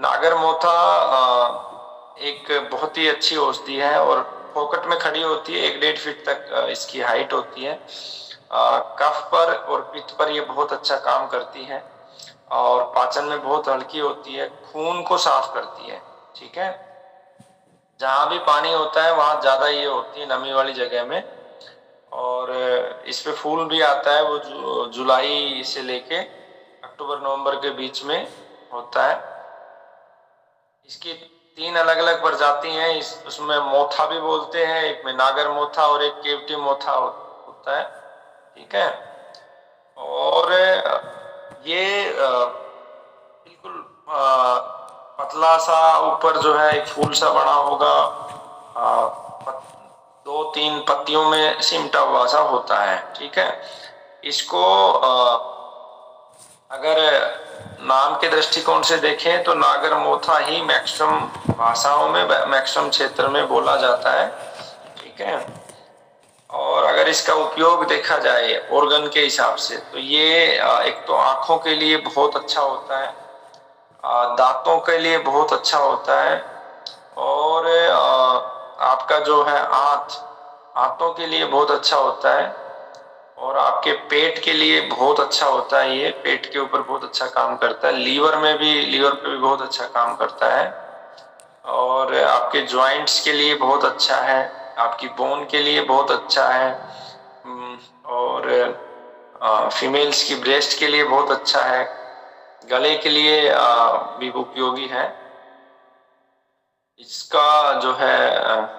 नागर मोथा एक बहुत ही अच्छी औषधि है और फोकट में खड़ी होती है, 1-1.5 फीट तक इसकी हाइट होती है। कफ पर और पित्त पर ये बहुत अच्छा काम करती है और पाचन में बहुत हल्की होती है, खून को साफ करती है। ठीक है, जहां भी पानी होता है वहां ज्यादा ये होती है, नमी वाली जगह में। और इस पे फूल भी आता है, वो जुलाई से लेके अक्टूबर नवंबर के बीच में होता है। इसकी 3 अलग अलग प्रजाति हैं, उसमें मोथा भी बोलते हैं, एक में नागर मोथा और एक केवटी मोथा होता है। ठीक है, और ये बिल्कुल पतला सा ऊपर जो है एक फूल सा बना होगा, 2-3 पत्तियों में सिमटा हुआ सा होता है। ठीक है, इसको अगर नाम के दृष्टिकोण से देखें तो नागर मोथा ही मैक्सिमम भाषाओं में, मैक्सिमम क्षेत्र में बोला जाता है। ठीक है, और अगर इसका उपयोग देखा जाए ऑर्गन के हिसाब से तो ये एक तो आंखों के लिए बहुत अच्छा होता है, दांतों के लिए बहुत अच्छा होता है, और आपका जो है आंतों के लिए बहुत अच्छा होता है, और आपके पेट के लिए बहुत अच्छा होता है। ये पेट के ऊपर बहुत अच्छा काम करता है, लीवर पे भी बहुत अच्छा काम करता है, और आपके जॉइंट्स के लिए बहुत अच्छा है, आपकी बोन के लिए बहुत अच्छा है, और फीमेल्स की ब्रेस्ट के लिए बहुत अच्छा है, गले के लिए भी उपयोगी है। इसका जो है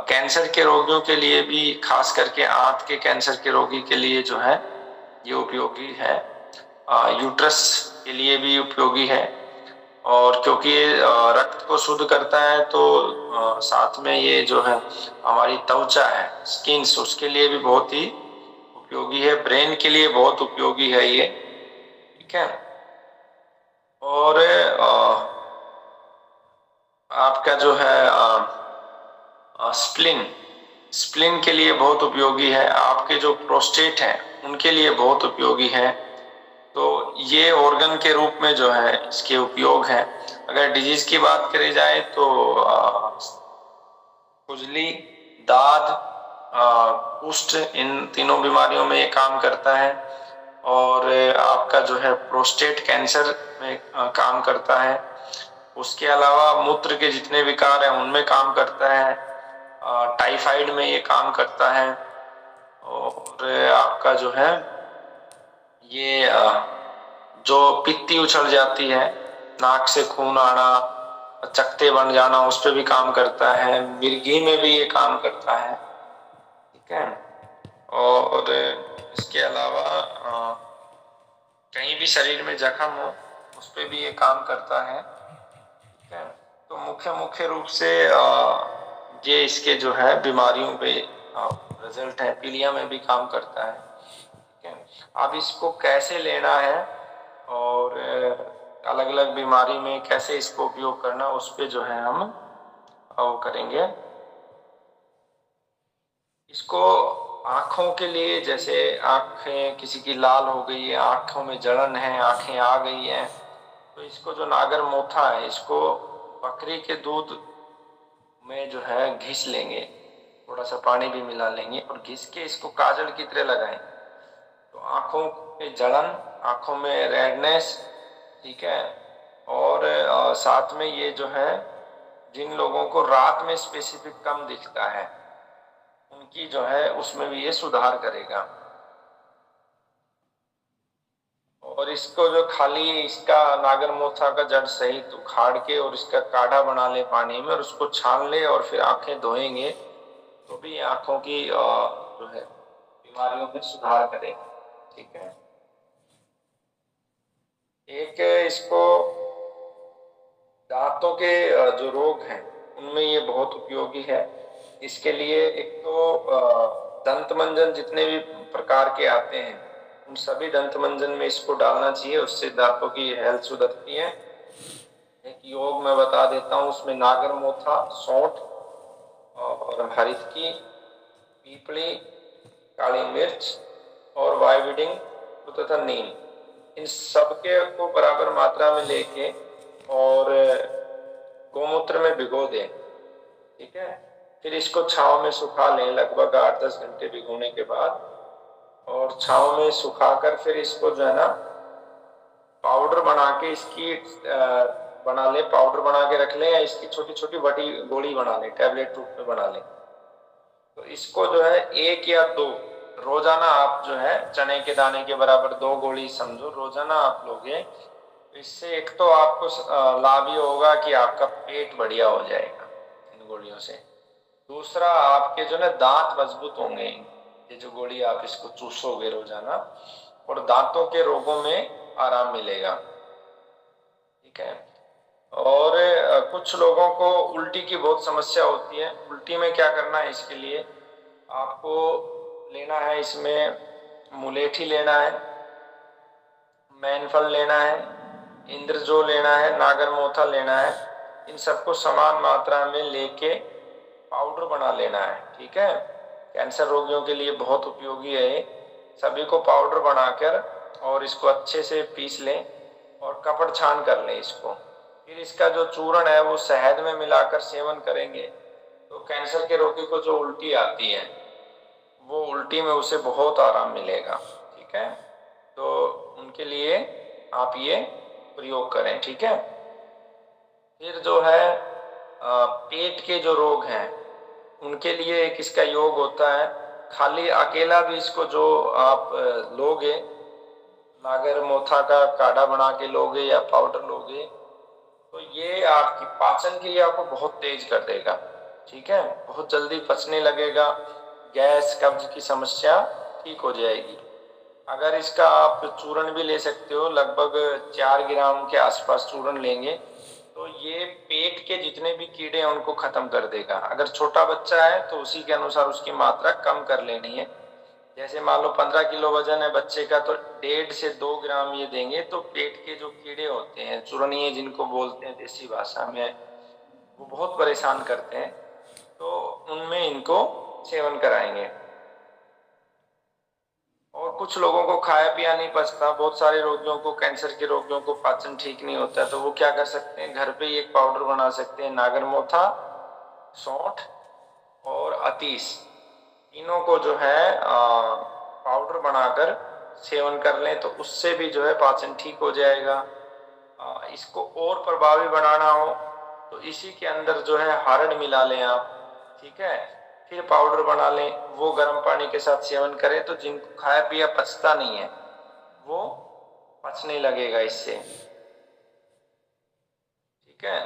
कैंसर के रोगियों के लिए भी, खास करके आंत के कैंसर के रोगी के लिए जो है ये उपयोगी है। यूट्रस के लिए भी उपयोगी है, और क्योंकि ये रक्त को शुद्ध करता है तो साथ में ये जो है हमारी त्वचा है, स्किन्स, उसके लिए भी बहुत ही उपयोगी है। ब्रेन के लिए बहुत उपयोगी है ये। ठीक है, और आपका जो है स्प्लिन स्प्लिन के लिए बहुत उपयोगी है, आपके जो प्रोस्टेट है उनके लिए बहुत उपयोगी है। तो ये ऑर्गन के रूप में जो है इसके उपयोग है। अगर डिजीज की बात करी जाए तो खुजली, दाद, कुष्ठ, इन तीनों बीमारियों में ये काम करता है, और आपका जो है प्रोस्टेट कैंसर में काम करता है। उसके अलावा मूत्र के जितने विकार हैं उनमें काम करता है, टाइफाइड में ये काम करता है, और आपका जो है ये जो पित्ती उछल जाती है, नाक से खून आना, चकत्ते बन जाना, उस पर भी काम करता है। मिर्गी में भी ये काम करता है। ठीक है, और इसके अलावा कहीं भी शरीर में जख्म हो उस पर भी ये काम करता है। ठीक है, तो मुख्य मुख्य रूप से ये इसके जो है बीमारियों पे रिजल्ट है। पीलिया में भी काम करता है। ठीक है, अब इसको कैसे लेना है और अलग अलग बीमारी में कैसे इसको उपयोग करना, उस पे जो है हम वो करेंगे। इसको आंखों के लिए, जैसे आंखें किसी की लाल हो गई है, आंखों में जलन है, आंखें आ गई है, तो इसको जो नागर मोथा है इसको बकरी के दूध में जो है घिस लेंगे, थोड़ा सा पानी भी मिला लेंगे और घिस के इसको काजल की तरह लगाएंगे, तो आंखों पे जलन, आंखों में रेडनेस, ठीक है, और साथ में ये जो है जिन लोगों को रात में स्पेसिफिक कम दिखता है उनकी जो है उसमें भी ये सुधार करेगा। और इसको जो खाली इसका नागर मोथा का जड़ सहित उखाड़ के और इसका काढ़ा बना ले पानी में और उसको छान ले और फिर आंखें धोएंगे तो भी आंखों की जो है बीमारियों में सुधार करेगा। ठीक है, एक इसको दांतों के जो रोग हैं उनमें ये बहुत उपयोगी है। इसके लिए एक तो दंत मंजन जितने भी प्रकार के आते हैं उन सभी दंत मंजन में इसको डालना चाहिए, उससे दांतों की हेल्थ सुधरती है। एक योग मैं बता देता हूँ, उसमें नागर मोथा, सौंठ और हरितकी, पीपली, काली मिर्च और वाइविडिंग तथा नीम, इन सबके को बराबर मात्रा में लेके और गोमूत्र में भिगो दें, ठीक है। फिर इसको छांव में सुखा लें लगभग 8-10 घंटे भिगोने के बाद, और छांव में सुखाकर फिर इसको जो है ना पाउडर बना के इसकी बना लें, पाउडर बना के रख लें, या इसकी छोटी छोटी बड़ी गोली बना लें, टैबलेट रूप में बना लें। तो इसको जो है 1 या 2 रोजाना आप जो है चने के दाने के बराबर 2 गोली समझो रोजाना आप लोगे, इससे एक तो आपको लाभ ये होगा कि आपका पेट बढ़िया हो जाएगा इन गोलियों से। दूसरा, आपके जो ना दांत मजबूत होंगे, ये जो गोली आप इसको चूसोगे रोजाना, और दांतों के रोगों में आराम मिलेगा, ठीक है। और कुछ लोगों को उल्टी की बहुत समस्या होती है। उल्टी में क्या करना है, इसके लिए आपको लेना है, इसमें मुलेठी लेना है, मैनफल लेना है, इंद्रजो लेना है, नागरमोथा लेना है। इन सबको समान मात्रा में लेके पाउडर बना लेना है, ठीक है। कैंसर रोगियों के लिए बहुत उपयोगी है। सभी को पाउडर बनाकर और इसको अच्छे से पीस लें और कपड़ छान कर लें इसको। फिर इसका जो चूर्ण है वो शहद में मिलाकर सेवन करेंगे तो कैंसर के रोगी को जो उल्टी आती है वो उल्टी में उसे बहुत आराम मिलेगा, ठीक है। तो उनके लिए आप ये प्रयोग करें, ठीक है। फिर जो है पेट के जो रोग हैं उनके लिए एक इसका योग होता है। खाली अकेला भी इसको जो आप लोगे, नागर मोथा का काढ़ा बना के लोगे या पाउडर लोगे, तो ये आपकी पाचन क्रिया को बहुत तेज कर देगा, ठीक है। बहुत जल्दी पचने लगेगा, गैस कब्ज की समस्या ठीक हो जाएगी। अगर इसका आप चूर्ण भी ले सकते हो, लगभग 4 ग्राम के आसपास चूर्ण लेंगे तो ये पेट के जितने भी कीड़े हैं उनको खत्म कर देगा। अगर छोटा बच्चा है तो उसी के अनुसार उसकी मात्रा कम कर लेनी है। जैसे मान लो 15 किलो वजन है बच्चे का, तो 1.5 से 2 ग्राम ये देंगे तो पेट के जो कीड़े होते हैं, चूर्णीय जिनको बोलते हैं देसी भाषा में, वो बहुत परेशान करते हैं, तो उनमें इनको सेवन कराएंगे। और कुछ लोगों को खाया पिया नहीं पचता, बहुत सारे रोगियों को, कैंसर के रोगियों को पाचन ठीक नहीं होता, तो वो क्या कर सकते हैं, घर पे ही एक पाउडर बना सकते हैं। नागरमोथा, सौंठ और अतीस, तीनों को जो है पाउडर बनाकर सेवन कर लें तो उससे भी जो है पाचन ठीक हो जाएगा। इसको और प्रभावी बनाना हो तो इसी के अंदर जो है हरड़ मिला लें आप, ठीक है। फिर पाउडर बना लें, वो गर्म पानी के साथ सेवन करें तो जिनको खाया पिया पचता नहीं है वो पचने लगेगा इससे, ठीक है।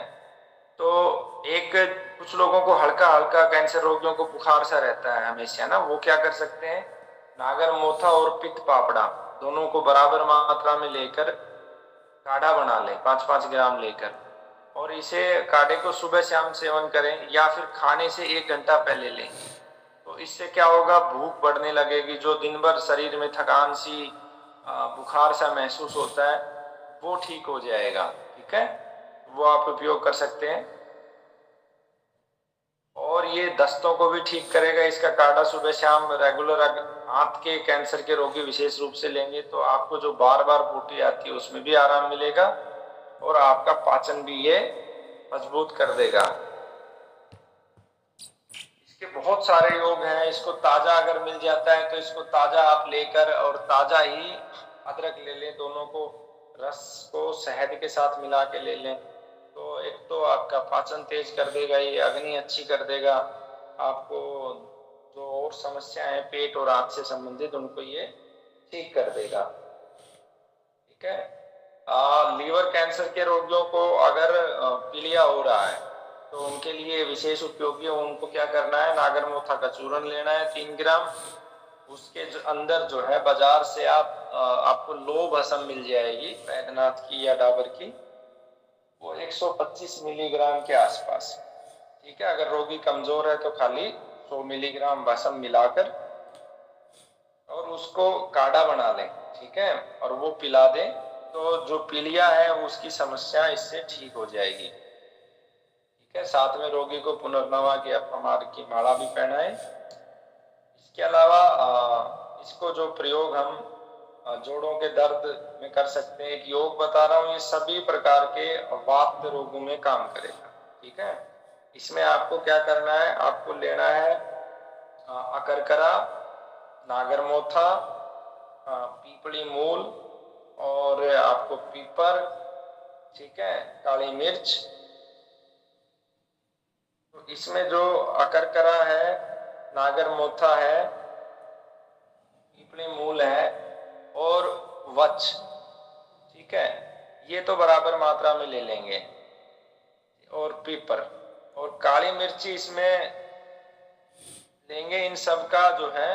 तो एक कुछ लोगों को हल्का हल्का, कैंसर रोगियों को बुखार सा रहता है हमेशा ना, वो क्या कर सकते हैं, नागर मोथा और पित्त पापड़ा दोनों को बराबर मात्रा में लेकर काढ़ा बना लें, 5-5 ग्राम लेकर, और इसे काढ़े को सुबह शाम सेवन करें या फिर खाने से 1 घंटा पहले लें। तो इससे क्या होगा, भूख बढ़ने लगेगी, जो दिन भर शरीर में थकान सी, बुखार सा महसूस होता है वो ठीक हो जाएगा, ठीक है। वो आप उपयोग कर सकते हैं। और ये दस्तों को भी ठीक करेगा, इसका काढ़ा सुबह शाम रेगुलर आंत के कैंसर के रोगी विशेष रूप से लेंगे तो आपको जो बार बार पोटी आती है उसमें भी आराम मिलेगा और आपका पाचन भी ये मजबूत कर देगा। इसके बहुत सारे योग हैं। इसको ताजा अगर मिल जाता है तो इसको ताजा आप लेकर और ताजा ही अदरक ले लें, दोनों को रस को शहद के साथ मिला के ले लें तो एक तो आपका पाचन तेज कर देगा, ये अग्नि अच्छी कर देगा, आपको जो और समस्याएं हैं पेट और आंत से संबंधित उनको ये ठीक कर देगा, ठीक है। लीवर कैंसर के रोगियों को अगर पीलिया हो रहा है तो उनके लिए विशेष उपयोगी है। उनको क्या करना है, नागरमोथा का चूर्ण लेना है 3 ग्राम, उसके जो अंदर जो है बाजार से आपको लो भस्म मिल जाएगी वैद्यनाथ की या डाबर की, वो 125 मिलीग्राम के आसपास, ठीक है। अगर रोगी कमजोर है तो खाली 100 मिलीग्राम भस्म मिलाकर और उसको काढ़ा बना लें, ठीक है, और वो पिला दें तो जो पीलिया है उसकी समस्या इससे ठीक हो जाएगी, ठीक है। साथ में रोगी को पुनर्नवा की अपमार की माला भी पहनाएं। इसके अलावा इसको जो प्रयोग हम जोड़ों के दर्द में कर सकते हैं। एक योग बता रहा हूँ, ये सभी प्रकार के वात रोगों में काम करेगा। ठीक है, इसमें आपको क्या करना है, आपको लेना है अकरकरा, नागरमोथा, पीपली मूल और आपको पीपर, ठीक है, काली मिर्च। तो इसमें जो अकरकरा है, नागरमोथा है, पीपली मूल है और वच, ठीक है, ये तो बराबर मात्रा में ले लेंगे, और पीपर और काली मिर्ची इसमें लेंगे। इन सब का जो है,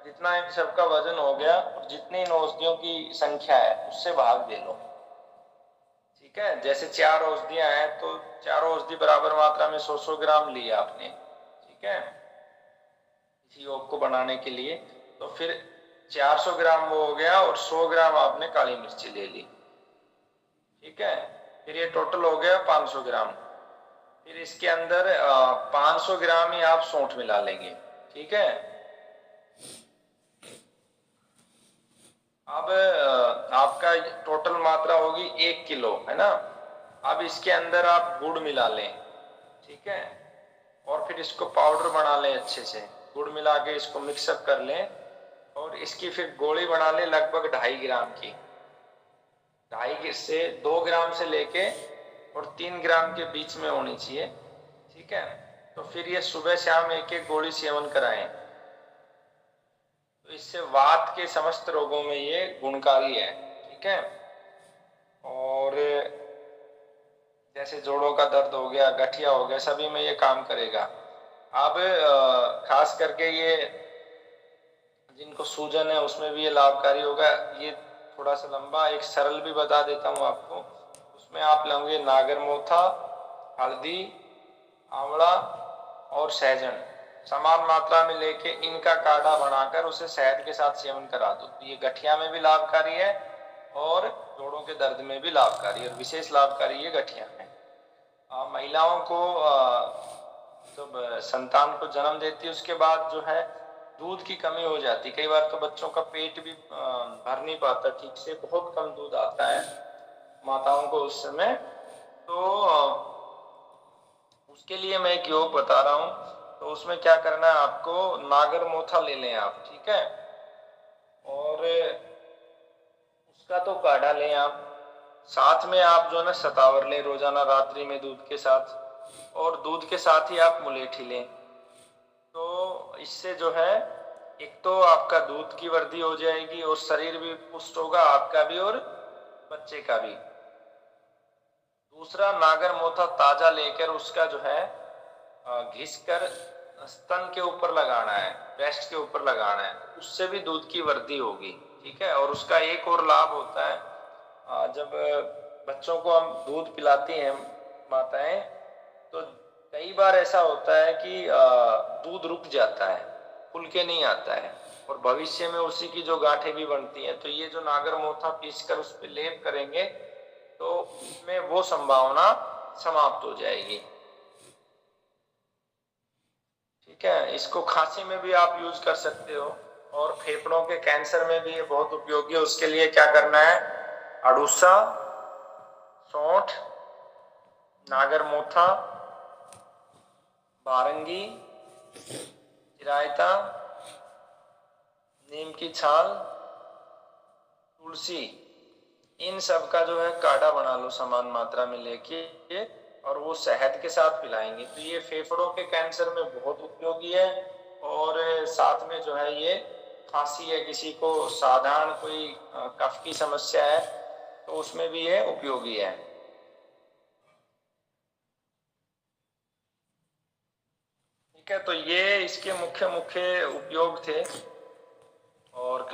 जितना इन सब का वजन हो गया और जितनी इन औषधियों की संख्या है उससे भाग दे लो। ठीक है, जैसे 4 औषधियां हैं तो 4 औषधि बराबर मात्रा में 100-100 ग्राम लिया आपने। ठीक है, इसी योग को बनाने के लिए। तो फिर 400 ग्राम वो हो गया और 100 ग्राम आपने काली मिर्ची ले ली। ठीक है, फिर ये टोटल हो गया 500 ग्राम। फिर इसके अंदर 500 ग्राम ही आप सौंठ मिला लेंगे। ठीक है, अब आपका टोटल मात्रा होगी 1 किलो, है ना। अब इसके अंदर आप गुड़ मिला लें। ठीक है, और फिर इसको पाउडर बना लें अच्छे से। गुड़ मिला के इसको मिक्सअप कर लें और इसकी फिर गोली बना लें लगभग 2.5 ग्राम की। 2.5 से 2 ग्राम से लेके और 3 ग्राम के बीच में होनी चाहिए। ठीक है, तो फिर ये सुबह शाम एक एक गोली सेवन कराएं। तो इससे वात के समस्त रोगों में ये गुणकारी है। ठीक है, और जैसे जोड़ों का दर्द हो गया, गठिया हो गया, सभी में ये काम करेगा। अब खास करके ये जिनको सूजन है उसमें भी ये लाभकारी होगा। ये थोड़ा सा लंबा, एक सरल भी बता देता हूँ आपको। उसमें आप लेंगे नागरमोथा, हल्दी, आंवला और सहजन, समान मात्रा में लेके इनका काढ़ा बनाकर उसे शहद के साथ सेवन करा दो। तो ये गठिया में भी लाभकारी है और जोड़ों के दर्द में भी लाभकारी, और विशेष लाभकारी ये गठिया में। महिलाओं को जब संतान को जन्म देती है उसके बाद जो है दूध की कमी हो जाती। कई बार तो बच्चों का पेट भी भर नहीं पाता ठीक से, बहुत कम दूध आता है माताओं को उस समय। तो उसके लिए मैं एक योग बता रहा हूँ। तो उसमें क्या करना है, आपको नागरमोथा ले लें आप। ठीक है, और उसका तो काढ़ा लें आप। साथ में आप जो है ना शतावर लें रोजाना रात्रि में दूध के साथ, और दूध के साथ ही आप मुलेठी लें। तो इससे जो है एक तो आपका दूध की वृद्धि हो जाएगी और शरीर भी पुष्ट होगा, आपका भी और बच्चे का भी। दूसरा, नागरमोथा ताजा लेकर उसका जो है घिस कर स्तन के ऊपर लगाना है, ब्रेस्ट के ऊपर लगाना है, उससे भी दूध की वृद्धि होगी। ठीक है, और उसका एक और लाभ होता है, जब बच्चों को हम दूध पिलाती हैं माताएं, तो कई बार ऐसा होता है कि दूध रुक जाता है, खुल के नहीं आता है, और भविष्य में उसी की जो गांठें भी बनती हैं। तो ये जो नागरमोथा पीस कर उस पर लेप करेंगे तो इसमें वो संभावना समाप्त हो जाएगी। ठीक है, इसको खांसी में भी आप यूज कर सकते हो, और फेफड़ों के कैंसर में भी ये बहुत उपयोगी है। उसके लिए क्या करना है, अड़ूसा, सौंठ, नागरमोथा, बारंगी, चिरायता, नीम की छाल, तुलसी, इन सब का जो है काढ़ा बना लो समान मात्रा में लेके, और वो शहद के साथ पिलाएंगे। तो ये फेफड़ों के कैंसर में बहुत उपयोगी है। और साथ में जो है ये खांसी है, किसी को साधारण कोई कफ की समस्या है तो उसमें भी ये उपयोगी है। ठीक है, तो ये इसके मुख्य मुख्य उपयोग थे। और